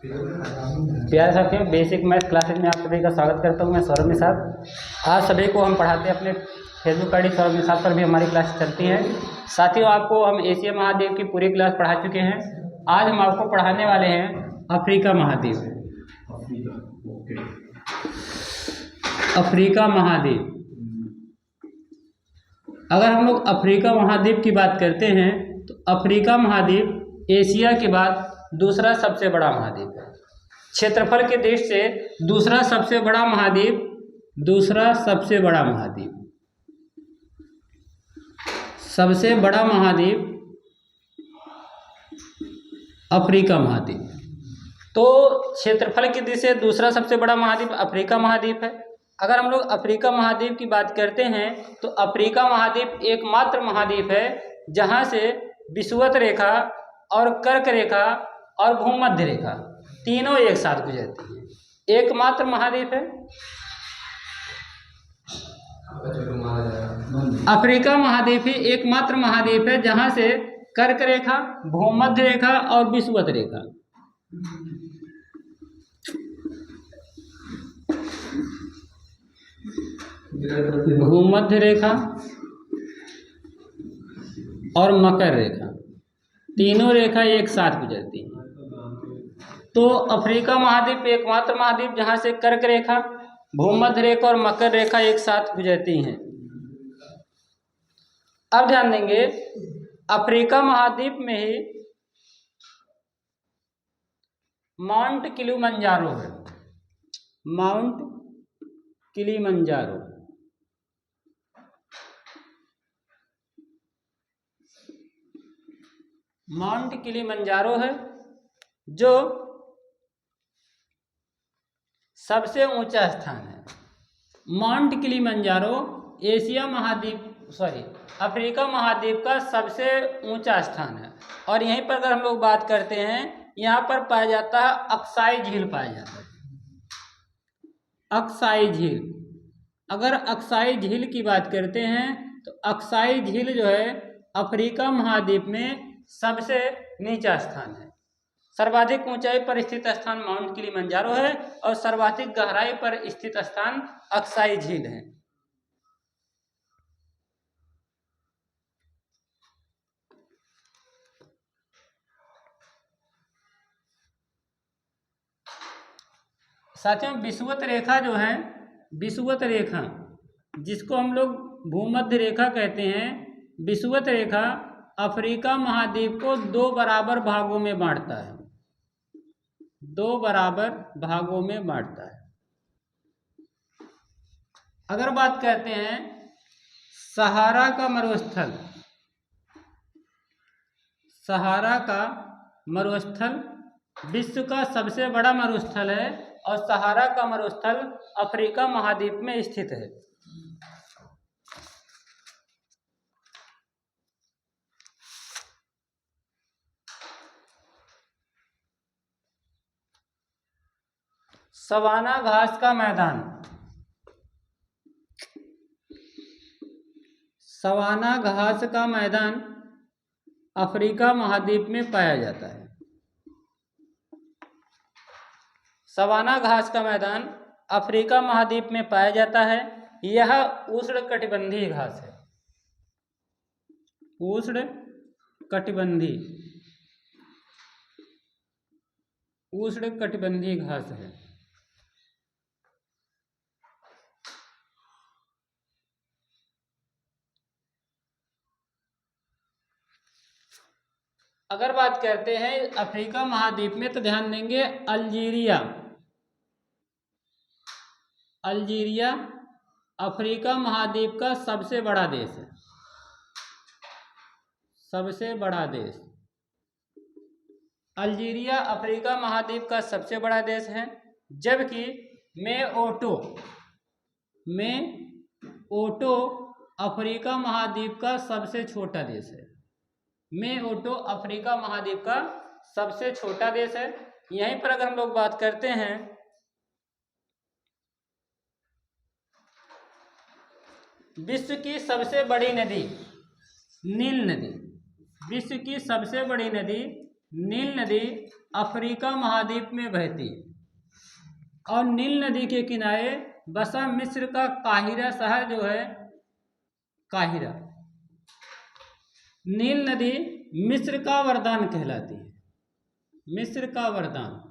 प्यारे साथियों, basic math classes में आप सभी का स्वागत करता हूं। मैं सौरभ निषाद। आज सभी को हम पढ़ाते हैं अपने फेसबुक आईडी सौरभ निषाद पर भी हमारी क्लास चलती है। साथियों, आपको हम एशिया महाद्वीप की पूरी क्लास पढ़ा चुके हैं। आज हम आपको पढ़ाने वाले हैं अफ्रीका महाद्वीप। अफ्रीका महाद्वीप, अगर हम लोग अफ्रीका महाद्वीप की बात करते हैं तो अफ्रीका महाद्वीप एशिया के बाद दूसरा सबसे बड़ा महाद्वीप है। क्षेत्रफल के दृष्टि से दूसरा सबसे बड़ा महाद्वीप सबसे बड़ा महाद्वीप अफ्रीका महाद्वीप। तो क्षेत्रफल की दृष्टि से दूसरा सबसे बड़ा महाद्वीप अफ्रीका महाद्वीप है। अगर हम लोग अफ्रीका महाद्वीप की बात करते हैं तो अफ्रीका महाद्वीप एकमात्र महाद्वीप है जहां से विषुवत रेखा और कर्क रेखा और भूमध्य रेखा तीनों एक साथ गुजरती है। एकमात्र महाद्वीप है अफ्रीका महाद्वीप ही एकमात्र महाद्वीप है जहां से कर्क रेखा, भूमध्य रेखा और विषुवत रेखा भूमध्य रेखा और मकर रेखा तीनों रेखा एक साथ गुजरती है। तो अफ्रीका महाद्वीप एकमात्र महाद्वीप जहां से कर्क रेखा, भूमध्य रेखा और मकर रेखा एक साथ गुजरती हैं। अब ध्यान देंगे, अफ्रीका महाद्वीप में ही माउंट किलिमंजारो है। माउंट किलिमंजारो माउंट किलिमंजारो है जो सबसे ऊंचा स्थान है। माउंट किलिमंजारो अफ्रीका महाद्वीप का सबसे ऊंचा स्थान है। और यहीं पर अगर हम लोग बात करते हैं, यहाँ पर पाया जाता है अक्साई झील पाया जाता है। अक्साई झील, अगर अक्साई झील की बात करते हैं तो अक्साई झील जो है अफ्रीका महाद्वीप में सबसे नीचा स्थान है। सर्वाधिक ऊंचाई पर स्थित स्थान माउंट किलिमंजारो है और सर्वाधिक गहराई पर स्थित स्थान अक्साई झील है। साथियों, विषुवत रेखा जो है, विषुवत रेखा जिसको हम लोग भूमध्य रेखा कहते हैं, विषुवत रेखा अफ्रीका महाद्वीप को दो बराबर भागों में बांटता है। दो बराबर भागों में बांटता है। अगर बात करते हैं सहारा का मरुस्थल, सहारा का मरुस्थल विश्व का सबसे बड़ा मरुस्थल है और सहारा का मरुस्थल अफ्रीका महाद्वीप में स्थित है। सवाना घास का मैदान, सवाना घास का मैदान अफ्रीका महाद्वीप में पाया जाता है। सवाना घास का मैदान अफ्रीका महाद्वीप में पाया जाता है। यह उष्णकटिबंधीय घास है। उष्णकटिबंधीय घास है। अगर बात करते हैं अफ्रीका महाद्वीप में तो ध्यान देंगे अल्जीरिया अफ्रीका महाद्वीप का सबसे बड़ा देश है। सबसे बड़ा देश अल्जीरिया अफ्रीका महाद्वीप का सबसे बड़ा देश है, जबकि मेओटो अफ्रीका महाद्वीप का सबसे छोटा देश है। मेओटो अफ्रीका महाद्वीप का सबसे छोटा देश है। यहीं पर अगर हम लोग बात करते हैं विश्व की सबसे बड़ी नदी नील नदी, विश्व की सबसे बड़ी नदी नील नदी अफ्रीका महाद्वीप में बहती है और नील नदी के किनारे बसा मिस्र का काहिरा शहर जो है, काहिरा। नील नदी मिस्र का वरदान कहलाती है, मिस्र का वरदान।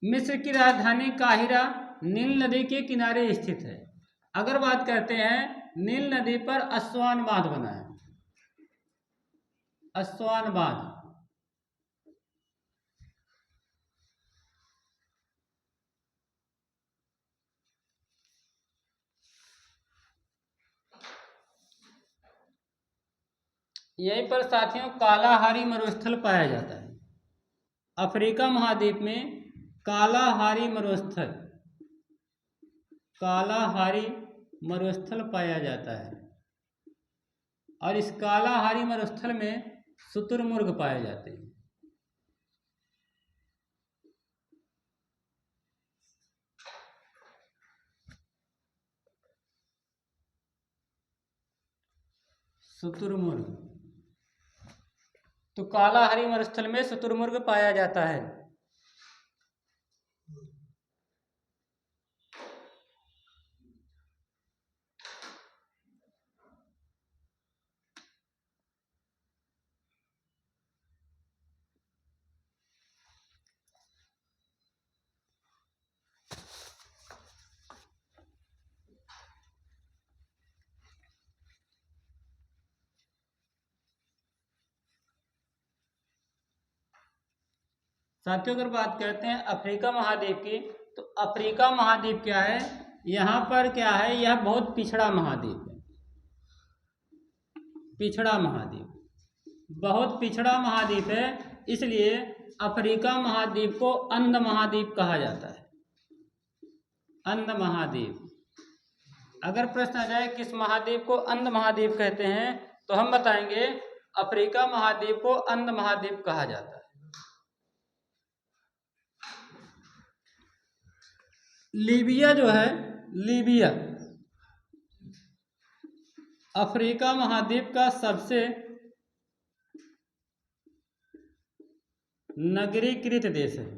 मिस्र की राजधानी काहिरा नील नदी के किनारे स्थित है। अगर बात करते हैं, नील नदी पर अस्वान बांध बना है, अस्वान बांध। यहीं पर साथियों कालाहारी मरुस्थल पाया जाता है। अफ्रीका महाद्वीप में कालाहारी मरुस्थल, कालाहारी मरुस्थल पाया जाता है और इस कालाहारी मरुस्थल में शुतुरमुर्ग पाए जाते हैं। शुतुरमुर्ग, तो कालाहारी मरुस्थल में शुतुरमुर्ग पाया जाता है। साथियों अगर बात करते हैं अफ्रीका महाद्वीप की, तो अफ्रीका महाद्वीप क्या है, यहाँ पर क्या है, यह बहुत पिछड़ा महाद्वीप है, पिछड़ा महाद्वीप, बहुत पिछड़ा महाद्वीप है। इसलिए अफ्रीका महाद्वीप को अंध महाद्वीप कहा जाता है, अंध महाद्वीप। अगर प्रश्न आ जाए किस महाद्वीप को अंध महाद्वीप कहते हैं, तो हम बताएंगे अफ्रीका महाद्वीप को अंध महाद्वीप कहा जाता है। लीबिया जो है, लीबिया अफ्रीका महाद्वीप का सबसे नगरीकृत देश है।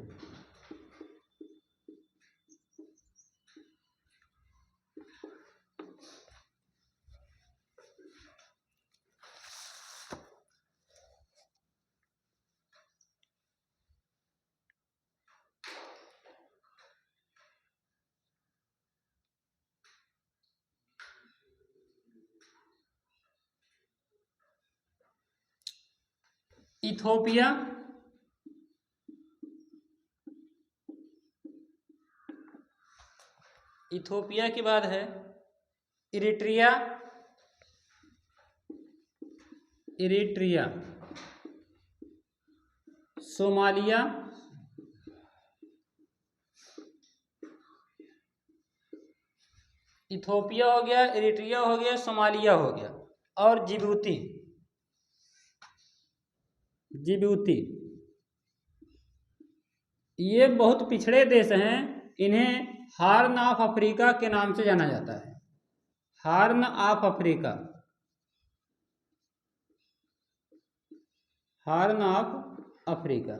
इथोपिया, इथोपिया के बाद है इरिट्रिया, इरिट्रिया, सोमालिया, इथोपिया हो गया, इरिट्रिया हो गया, सोमालिया हो गया, और जिबूती, जिबूती। ये बहुत पिछड़े देश हैं, इन्हें हार्न ऑफ अफ्रीका के नाम से जाना जाता है, horn of Africa, horn of Africa.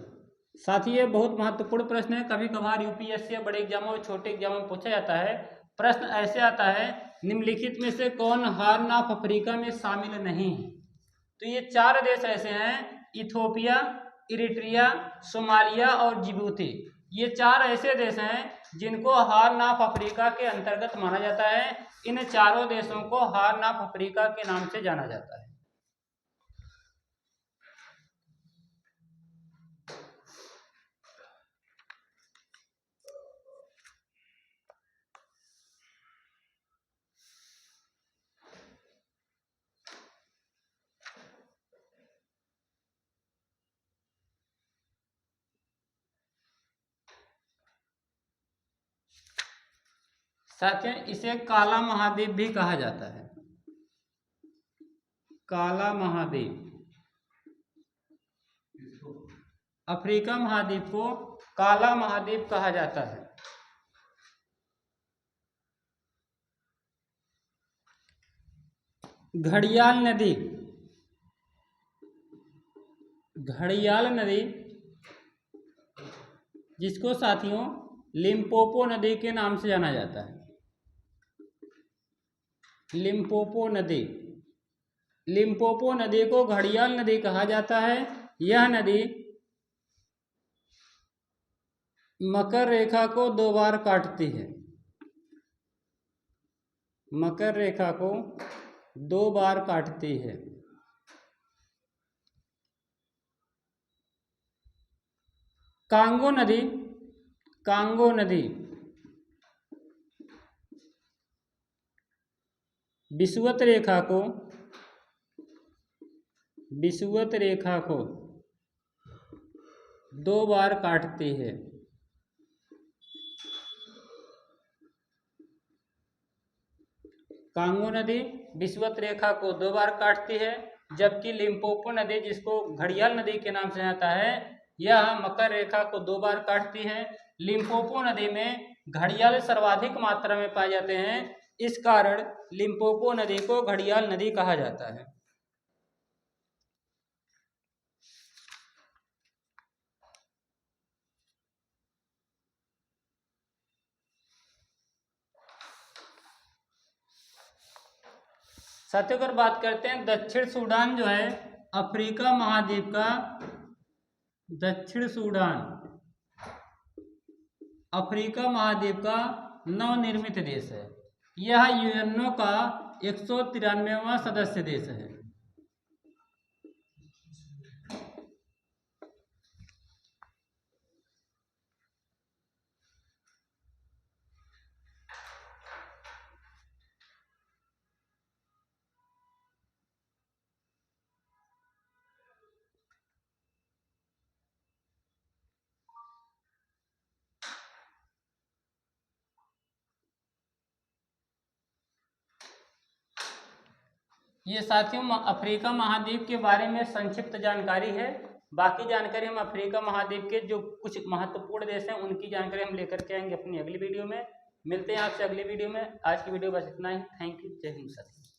साथ ही ये बहुत महत्वपूर्ण प्रश्न है, कभी कभार यूपीएससी बड़े एग्जामों में, छोटे एग्जामों में पूछा जाता है। प्रश्न ऐसे आता है, निम्नलिखित में से कौन हार्न ऑफ अफ्रीका में शामिल नहीं है? तो ये चार देश ऐसे हैं, इथोपिया, इरिट्रिया, सोमालिया और जिबूती। ये चार ऐसे देश हैं जिनको हार्न ऑफ अफ्रीका के अंतर्गत माना जाता है। इन चारों देशों को हार्न ऑफ अफ्रीका के नाम से जाना जाता है। साथियों इसे काला महाद्वीप भी कहा जाता है, काला महाद्वीप। अफ्रीका महाद्वीप को काला महाद्वीप कहा जाता है। घड़ियाल नदी, घड़ियाल नदी, जिसको साथियों लिम्पोपो नदी के नाम से जाना जाता है। लिम्पोपो नदी, लिम्पोपो नदी को घड़ियाल नदी कहा जाता है। यह नदी मकर रेखा को 2 बार काटती है। मकर रेखा को 2 बार काटती है। कांगो नदी, कांगो नदी विषुवत रेखा को 2 बार काटती है। कांगो नदी विषुवत रेखा को 2 बार काटती है, जबकि लिम्पोपो नदी, जिसको घड़ियाल नदी के नाम से जाता है, यह मकर रेखा को 2 बार काटती है। लिम्पोपो नदी में घड़ियाल सर्वाधिक मात्रा में पाए जाते हैं, इस कारण लिम्पोपो नदी को घड़ियाल नदी कहा जाता है। साथियों अगर बात करते हैं दक्षिण सूडान जो है अफ्रीका महाद्वीप का, दक्षिण सूडान अफ्रीका महाद्वीप का नवनिर्मित देश है। यह यूएनओ का 193वां सदस्य देश है। ये साथियों अफ्रीका महाद्वीप के बारे में संक्षिप्त जानकारी है। बाकी जानकारी हम अफ्रीका महाद्वीप के जो कुछ महत्वपूर्ण देश हैं उनकी जानकारी हम लेकर के आएंगे अपनी अगली वीडियो में। मिलते हैं आपसे अगली वीडियो में। आज की वीडियो बस इतना ही। Thank you. जय हिंद साथियों।